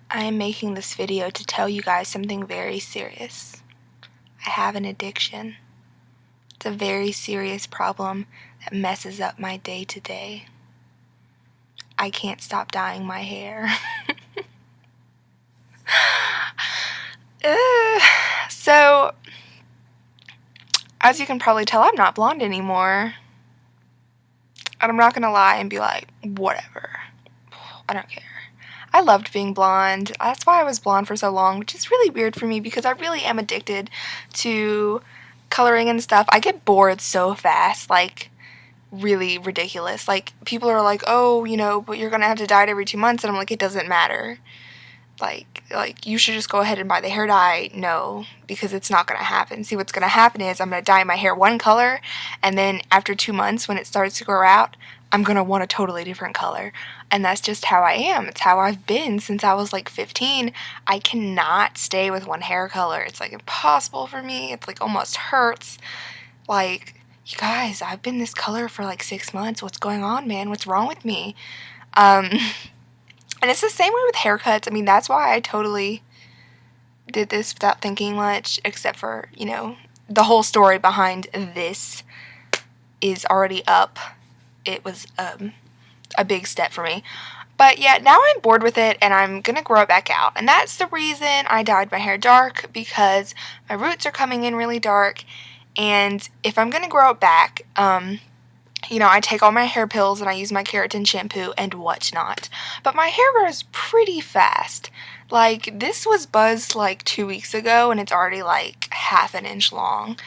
I am making this video to tell you guys something very serious. I have an addiction. It's a very serious problem that messes up my day-to-day. I can't stop dyeing my hair. So, as you can probably tell, I'm not blonde anymore. And I'm not gonna lie and be like, whatever. I don't care. I loved being blonde. That's why I was blonde for so long, which is really weird for me because I really am addicted to coloring and stuff. I get bored so fast, like really ridiculous. Like people are like, oh, but you're gonna have to dye it every 2 months, and I'm like, it doesn't matter. Like you should just go ahead and buy the hair dye. No, because it's not gonna happen. See, what's gonna happen is I'm gonna dye my hair one color, and then after 2 months when it starts to grow out, I'm gonna want a totally different color. And that's just how I am. It's how I've been since I was like 15. I cannot stay with one hair color. It's like impossible for me. It's like almost hurts. Like, you guys, I've been this color for like 6 months. What's going on, man? What's wrong with me? And it's the same way with haircuts. I mean, that's why I totally did this without thinking much, except for, the whole story behind this is already up. It was a big step for me. But yeah, now I'm bored with it and I'm gonna grow it back out. And that's the reason I dyed my hair dark, because my roots are coming in really dark. And if I'm gonna grow it back, I take all my hair pills and I use my keratin shampoo and whatnot. But my hair grows pretty fast. Like, this was buzzed like 2 weeks ago and it's already like half an inch long.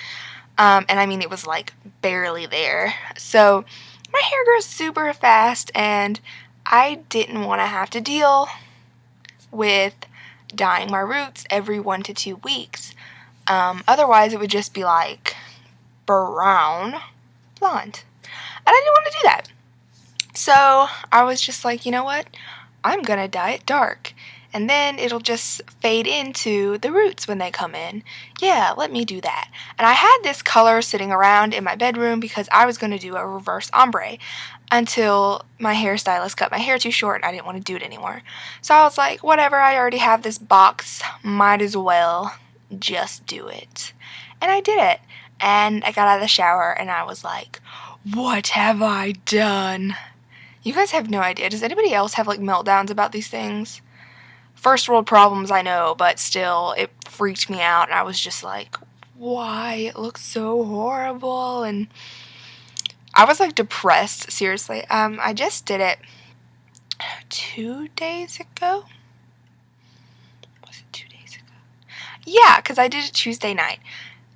And I mean, it was like barely there. So my hair grows super fast and I didn't want to have to deal with dyeing my roots every 1 to 2 weeks. Otherwise, it would just be like brown blonde. And I didn't want to do that. So I was just like, you know what? I'm gonna dye it dark. And then it'll just fade into the roots when they come in. Yeah, let me do that. And I had this color sitting around in my bedroom because I was going to do a reverse ombre until my hairstylist cut my hair too short and I didn't want to do it anymore. So I was like, whatever, I already have this box. Might as well just do it. And I did it. And I got out of the shower and I was like, what have I done? You guys have no idea. Does anybody else have like meltdowns about these things? First world problems, I know, but still, it freaked me out, and I was just like, why? It looks so horrible, and I was like depressed, seriously. I just did it 2 days ago? Was it 2 days ago? Yeah, because I did it Tuesday night.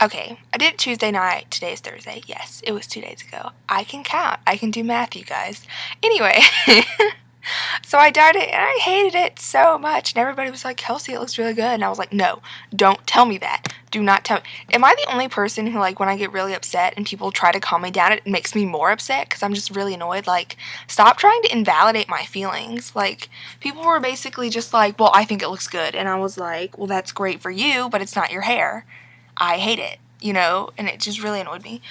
Okay, I did it Tuesday night. Today is Thursday. Yes, it was 2 days ago. I can count. I can do math, you guys. Anyway, so I dyed it, and I hated it so much. And everybody was like, Kelsey, it looks really good. And I was like, no, don't tell me that. Do not tell me. Am I the only person who, like, when I get really upset and people try to calm me down, it makes me more upset because I'm just really annoyed? Like, stop trying to invalidate my feelings. Like, people were basically just like, well, I think it looks good. And I was like, well, that's great for you, but it's not your hair. I hate it, and it just really annoyed me.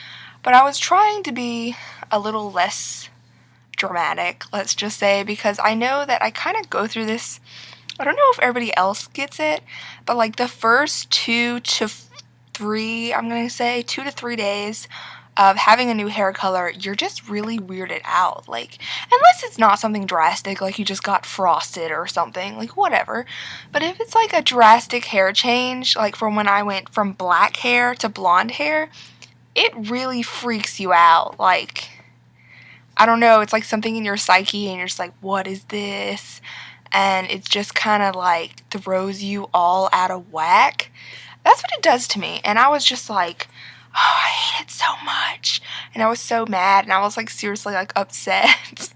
But I was trying to be a little less dramatic, let's just say, because I know that I kind of go through this. I don't know if everybody else gets it, but like the first 2 to 3, I'm going to say 2 to 3 days of having a new hair color, you're just really weirded out. Like, unless it's not something drastic, like you just got frosted or something, like whatever. But if it's like a drastic hair change, like from when I went from black hair to blonde hair, it really freaks you out. Like, I don't know, it's like something in your psyche and you're just like, what is this? And it just kind of like throws you all out of whack. That's what it does to me. And I was just like, oh, I hate it so much. And I was so mad, and I was like seriously like upset.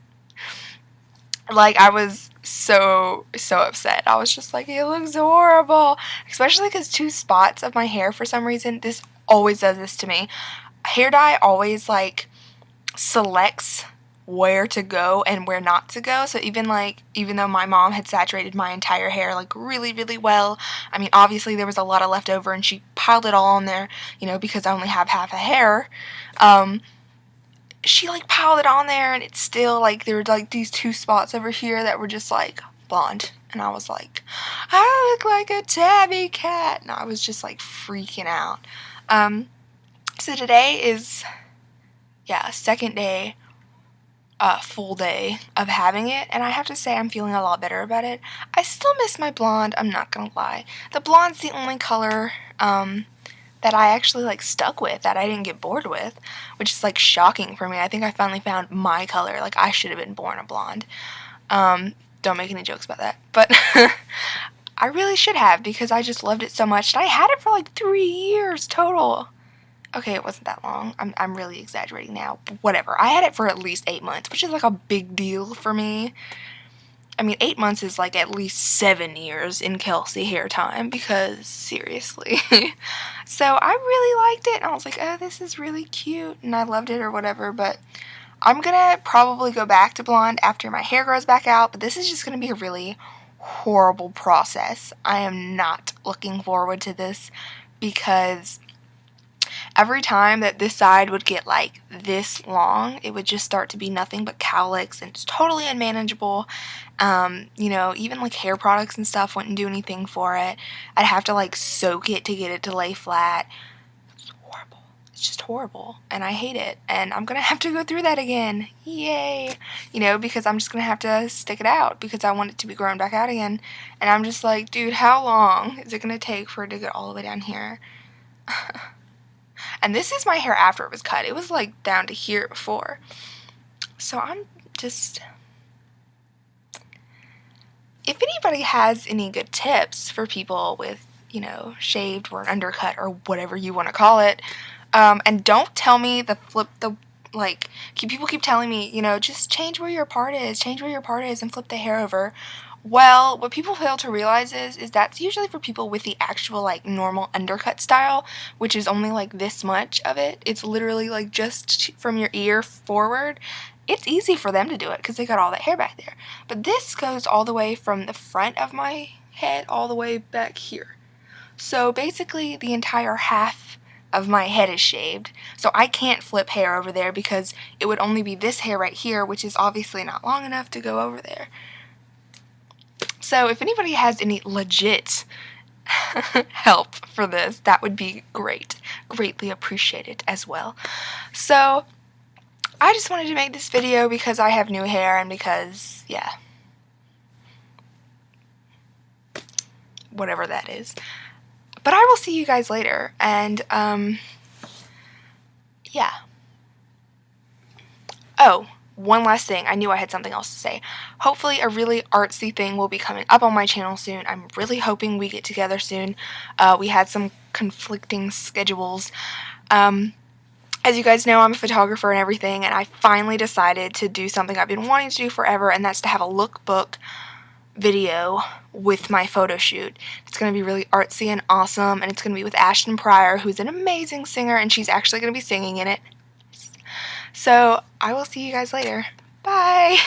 Like, I was so upset. I was just like, it looks horrible. Especially because 2 spots of my hair, for some reason, this always does this to me. Hair dye always like selects where to go and where not to go. So even though my mom had saturated my entire hair like really, really well, I mean, obviously there was a lot of leftover and she piled it all on there, because I only have half a hair. She like piled it on there, and it's still like there were like these 2 spots over here that were just like blonde. And I was like, I look like a tabby cat. And I was just like freaking out. So today is, yeah, second day, full day of having it. And I have to say I'm feeling a lot better about it. I still miss my blonde, I'm not gonna lie. The blonde's the only color, that I actually like stuck with, that I didn't get bored with, which is like shocking for me. I think I finally found my color. Like, I should have been born a blonde. Don't make any jokes about that. But I really should have, because I just loved it so much. And I had it for like 3 years total. Okay, it wasn't that long. I'm really exaggerating now. But whatever. I had it for at least 8 months, which is like a big deal for me. I mean, 8 months is like at least 7 years in Kelsey hair time, because seriously. So I really liked it, and I was like, oh, this is really cute, and I loved it or whatever. But I'm gonna probably go back to blonde after my hair grows back out, but this is just gonna be a really horrible process. I am not looking forward to this, because every time that this side would get like this long, it would just start to be nothing but cowlicks, and it's totally unmanageable. You know, even like hair products and stuff wouldn't do anything for it. I'd have to like soak it to get it to lay flat. It's horrible. It's just horrible, and I hate it, and I'm gonna have to go through that again. Yay. You know, because I'm just gonna have to stick it out, because I want it to be grown back out again. And I'm just like, dude, how long is it gonna take for it to get all the way down here? And this is my hair after it was cut. It was like down to here before. So I'm just... If anybody has any good tips for people with, you know, shaved or an undercut or whatever you want to call it, and don't tell me people keep telling me, you know, just change where your part is, and flip the hair over. Well, what people fail to realize is that's usually for people with the actual, like, normal undercut style, which is only, like, this much of it. It's literally, like, just from your ear forward. It's easy for them to do it, because they got all that hair back there. But this goes all the way from the front of my head all the way back here. So, basically, the entire half of my head is shaved. So, I can't flip hair over there, because it would only be this hair right here, which is obviously not long enough to go over there. So if anybody has any legit help for this, that would be great. Greatly appreciated as well. So I just wanted to make this video because I have new hair, and because, yeah, whatever that is. But I will see you guys later, and yeah. Oh, one last thing. I knew I had something else to say. Hopefully a really artsy thing will be coming up on my channel soon. I'm really hoping we get together soon. We had some conflicting schedules. As you guys know, I'm a photographer and everything, and I finally decided to do something I've been wanting to do forever, and that's to have a lookbook video with my photo shoot. It's going to be really artsy and awesome, and it's going to be with Ashton Pryor, who's an amazing singer, and she's actually going to be singing in it. So, I will see you guys later. Bye!